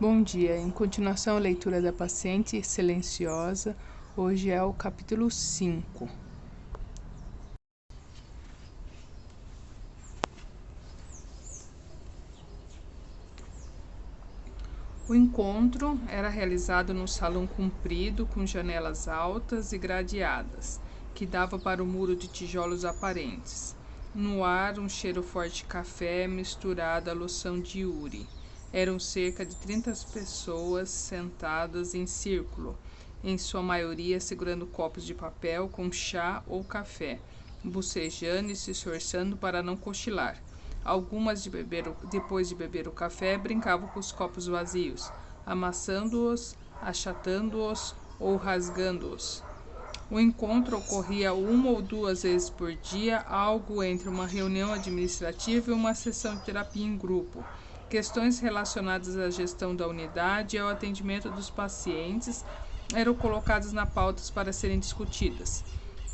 Bom dia, em continuação à leitura da Paciente Silenciosa, hoje é o capítulo 5. O encontro era realizado num salão comprido com janelas altas e gradeadas, que dava para o muro de tijolos aparentes. No ar, um cheiro forte de café misturado à loção de Yuri. Eram cerca de 30 pessoas sentadas em círculo, em sua maioria segurando copos de papel com chá ou café, bocejando e se esforçando para não cochilar. Algumas, depois de beber o café, brincavam com os copos vazios, amassando-os, achatando-os ou rasgando-os. O encontro ocorria uma ou duas vezes por dia, algo entre uma reunião administrativa e uma sessão de terapia em grupo. Questões relacionadas à gestão da unidade e ao atendimento dos pacientes eram colocadas na pauta para serem discutidas.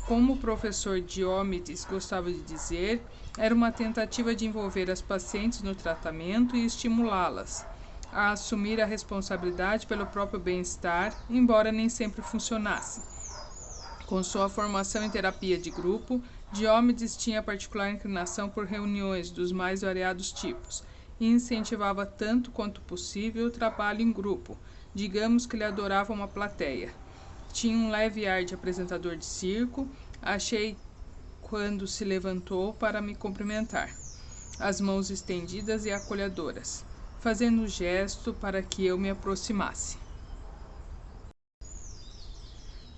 Como o professor Diomedes gostava de dizer, era uma tentativa de envolver as pacientes no tratamento e estimulá-las a assumir a responsabilidade pelo próprio bem-estar, embora nem sempre funcionasse. Com sua formação em terapia de grupo, Diomedes tinha particular inclinação por reuniões dos mais variados tipos e incentivava tanto quanto possível o trabalho em grupo. Digamos que ele adorava uma plateia. Tinha um leve ar de apresentador de circo. Achei quando se levantou para me cumprimentar, as mãos estendidas e acolhedoras, fazendo um gesto para que eu me aproximasse.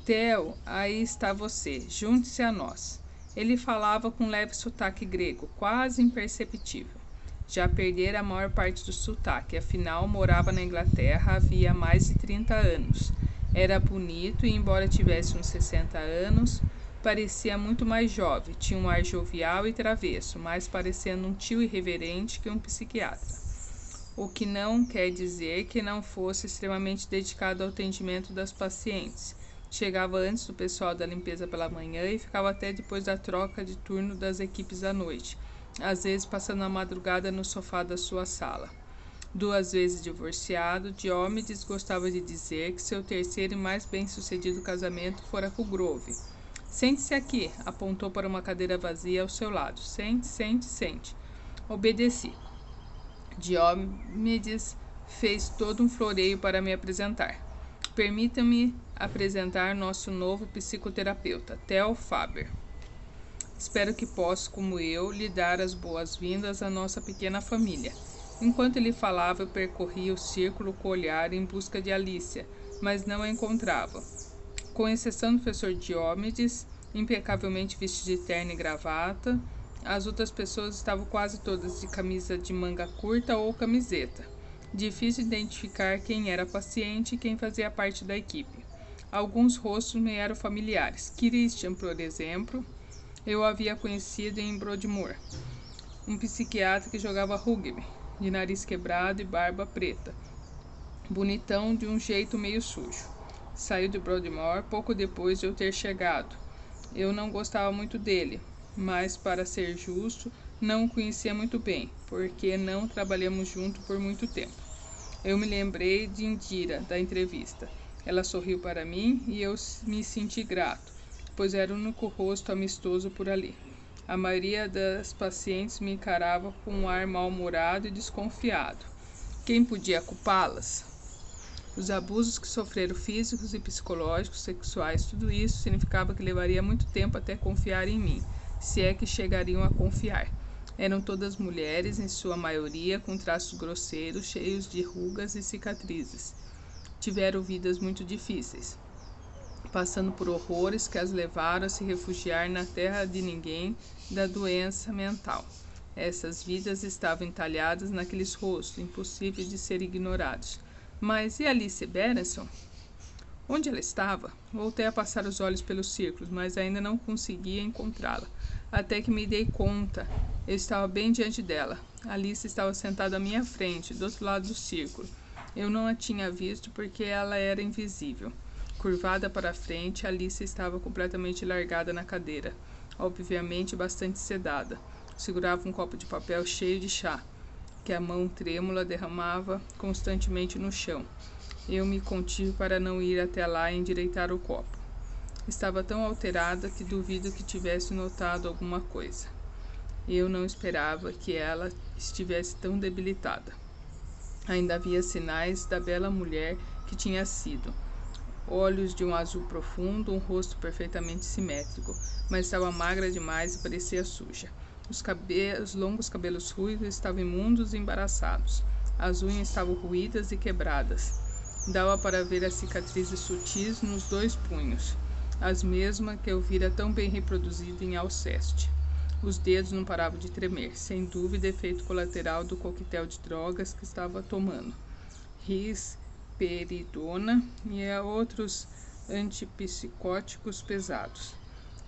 Theo, aí está você, junte-se a nós. Ele falava com leve sotaque grego, quase imperceptível. Já perdera a maior parte do sotaque, afinal morava na Inglaterra havia mais de 30 anos. Era bonito e, embora tivesse uns 60 anos, parecia muito mais jovem, tinha um ar jovial e travesso, mais parecendo um tio irreverente que um psiquiatra. O que não quer dizer que não fosse extremamente dedicado ao atendimento das pacientes. Chegava antes do pessoal da limpeza pela manhã e ficava até depois da troca de turno das equipes à noite, às vezes passando a madrugada no sofá da sua sala. 2 vezes divorciado, Diomedes gostava de dizer que seu terceiro e mais bem-sucedido casamento fora com Grove. Sente-se aqui, apontou para uma cadeira vazia ao seu lado. Sente. Obedeci. Diomedes fez todo um floreio para me apresentar. Permita-me apresentar nosso novo psicoterapeuta, Theo Faber. Espero que possa, como eu, lhe dar as boas-vindas à nossa pequena família. Enquanto ele falava, eu percorria o círculo com o olhar em busca de Alicia, mas não a encontrava. Com exceção do professor Diomedes, impecavelmente vestido de terno e gravata, as outras pessoas estavam quase todas de camisa de manga curta ou camiseta. Difícil identificar quem era paciente e quem fazia parte da equipe. Alguns rostos me eram familiares. Christian, por exemplo, eu havia conhecido em Broadmoor, um psiquiatra que jogava rugby, de nariz quebrado e barba preta, bonitão de um jeito meio sujo. Saiu de Broadmoor pouco depois de eu ter chegado. Eu não gostava muito dele, mas, para ser justo, não o conhecia muito bem, porque não trabalhamos juntos por muito tempo. Eu me lembrei de Indira, da entrevista. Ela sorriu para mim e eu me senti grato, pois era o único rosto amistoso por ali. A maioria das pacientes me encarava com um ar mal-humorado e desconfiado. Quem podia culpá-las? Os abusos que sofreram físicos e psicológicos, sexuais, tudo isso significava que levaria muito tempo até confiar em mim, se é que chegariam a confiar. Eram todas mulheres, em sua maioria, com traços grosseiros, cheios de rugas e cicatrizes. Tiveram vidas muito difíceis, passando por horrores que as levaram a se refugiar na terra de ninguém da doença mental. Essas vidas estavam entalhadas naqueles rostos, impossíveis de ser ignorados. Mas e Alice Berenson? Onde ela estava? Voltei a passar os olhos pelos círculos, mas ainda não conseguia encontrá-la. Até que me dei conta. Eu estava bem diante dela. Alice estava sentada à minha frente, do outro lado do círculo. Eu não a tinha visto porque ela era invisível. Curvada para a frente, Alice estava completamente largada na cadeira, obviamente bastante sedada. Segurava um copo de papel cheio de chá. que a mão trêmula derramava constantemente no chão. Eu me contive para não ir até lá e endireitar o copo. Estava tão alterada que duvido que tivesse notado alguma coisa. Eu não esperava que ela estivesse tão debilitada. Ainda havia sinais da bela mulher que tinha sido. Olhos de um azul profundo, um rosto perfeitamente simétrico, mas estava magra demais e parecia suja. Os longos cabelos ruivos estavam imundos e embaraçados. As unhas estavam roídas e quebradas. Dava para ver as cicatrizes sutis nos 2 punhos, as mesmas que eu vira tão bem reproduzidas em Alceste. Os dedos não paravam de tremer, sem dúvida efeito colateral do coquetel de drogas que estava tomando. Risperidona e outros antipsicóticos pesados.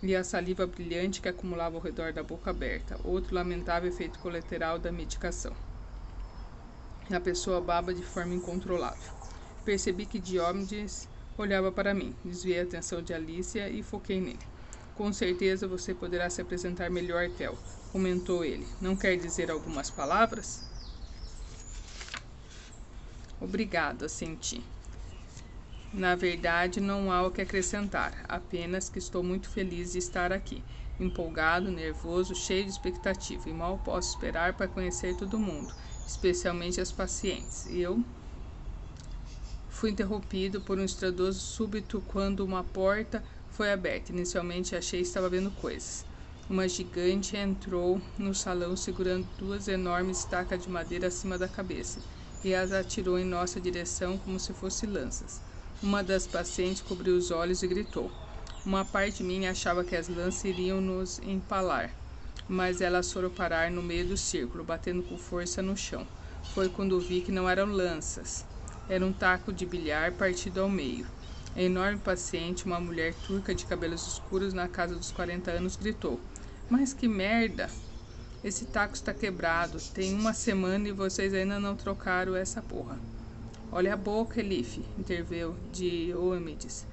E a saliva brilhante que acumulava ao redor da boca aberta, outro lamentável efeito colateral da medicação. A pessoa baba de forma incontrolável. Percebi que Diomedes olhava para mim. Desviei a atenção de Alicia e foquei nele. Com certeza você poderá se apresentar melhor, Theo, comentou ele. Não quer dizer algumas palavras? Obrigado, assenti. Na verdade, não há o que acrescentar, apenas que estou muito feliz de estar aqui, empolgado, nervoso, cheio de expectativa, e mal posso esperar para conhecer todo mundo, especialmente as pacientes. Eu fui interrompido por um estrondoso súbito quando uma porta foi aberta. Inicialmente achei que estava vendo coisas. Uma gigante entrou no salão segurando 2 enormes estacas de madeira acima da cabeça e as atirou em nossa direção como se fossem lanças. Uma das pacientes cobriu os olhos e gritou. Uma parte de mim achava que as lanças iriam nos empalar, mas elas foram parar no meio do círculo, batendo com força no chão. Foi quando vi que não eram lanças. Era um taco de bilhar partido ao meio. A enorme paciente, uma mulher turca de cabelos escuros na casa dos 40 anos, gritou. Mas que merda! Esse taco está quebrado. Tem 1 semana e vocês ainda não trocaram essa porra. Olha a boca, Elif, interveio Diomedes.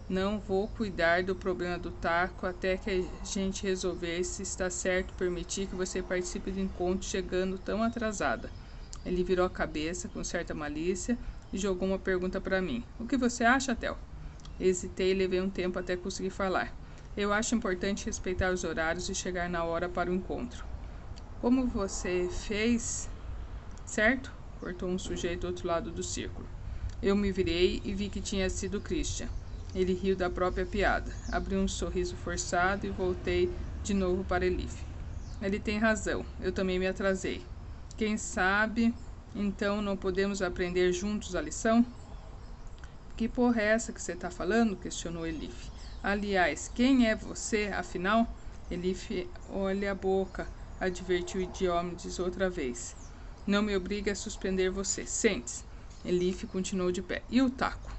Não vou cuidar do problema do taco até que a gente resolver se está certo permitir que você participe do encontro chegando tão atrasada. Ele virou a cabeça com certa malícia e jogou uma pergunta para mim. O que você acha, Theo? Hesitei e levei um tempo até conseguir falar. Eu acho importante respeitar os horários e chegar na hora para o encontro. Como você fez, certo? Cortou um sujeito do outro lado do círculo. Eu me virei e vi que tinha sido Christian. Ele riu da própria piada. Abri um sorriso forçado e voltei de novo para Elif. Ele tem razão. Eu também me atrasei. Quem sabe, então não podemos aprender juntos a lição? Que porra é essa que você está falando? Questionou Elif. Aliás, quem é você, afinal? Elif, olha a boca, advertiu Diomedes outra vez. Não me obrigue a suspender você. Sente-se. Elif continuou de pé. E o taco?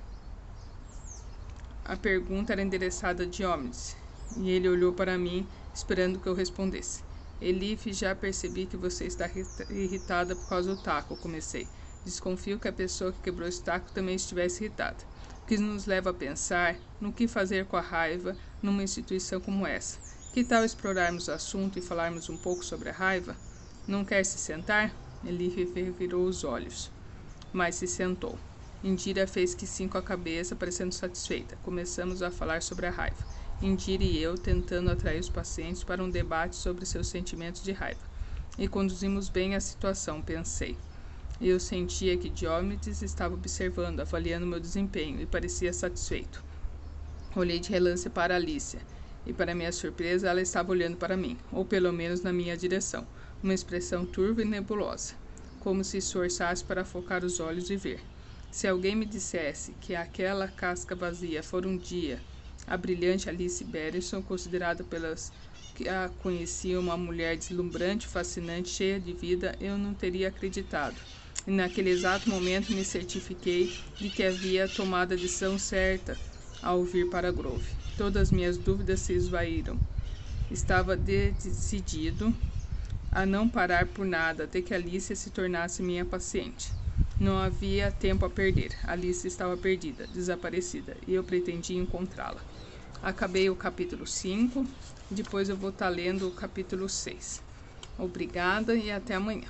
A pergunta era endereçada a Diomedes, e ele olhou para mim, esperando que eu respondesse. Elif, já percebi que você está irritada por causa do taco, comecei. Desconfio que a pessoa que quebrou esse taco também estivesse irritada. O que nos leva a pensar no que fazer com a raiva numa instituição como essa. Que tal explorarmos o assunto e falarmos um pouco sobre a raiva? Não quer se sentar? Elif virou os olhos, mas se sentou. Indira fez que sim com a cabeça, parecendo satisfeita. Começamos a falar sobre a raiva. Indira e eu tentando atrair os pacientes para um debate sobre seus sentimentos de raiva. E conduzimos bem a situação, pensei. Eu sentia que Diomedes estava observando, avaliando meu desempenho, e parecia satisfeito. Olhei de relance para Alicia, e para minha surpresa ela estava olhando para mim, ou pelo menos na minha direção, uma expressão turva e nebulosa, como se esforçasse para focar os olhos e ver. Se alguém me dissesse que aquela casca vazia fora um dia a brilhante Alice Berenson, considerada pelas que a conheciam uma mulher deslumbrante, fascinante, cheia de vida, eu não teria acreditado. E naquele exato momento me certifiquei de que havia tomado a decisão certa ao vir para Grove. Todas minhas dúvidas se esvaíram. Estava decidido a não parar por nada até que Alice se tornasse minha paciente. Não havia tempo a perder. Alice estava perdida, desaparecida, e eu pretendia encontrá-la. Acabei o capítulo 5, depois eu vou estar lendo o capítulo 6. Obrigada e até amanhã.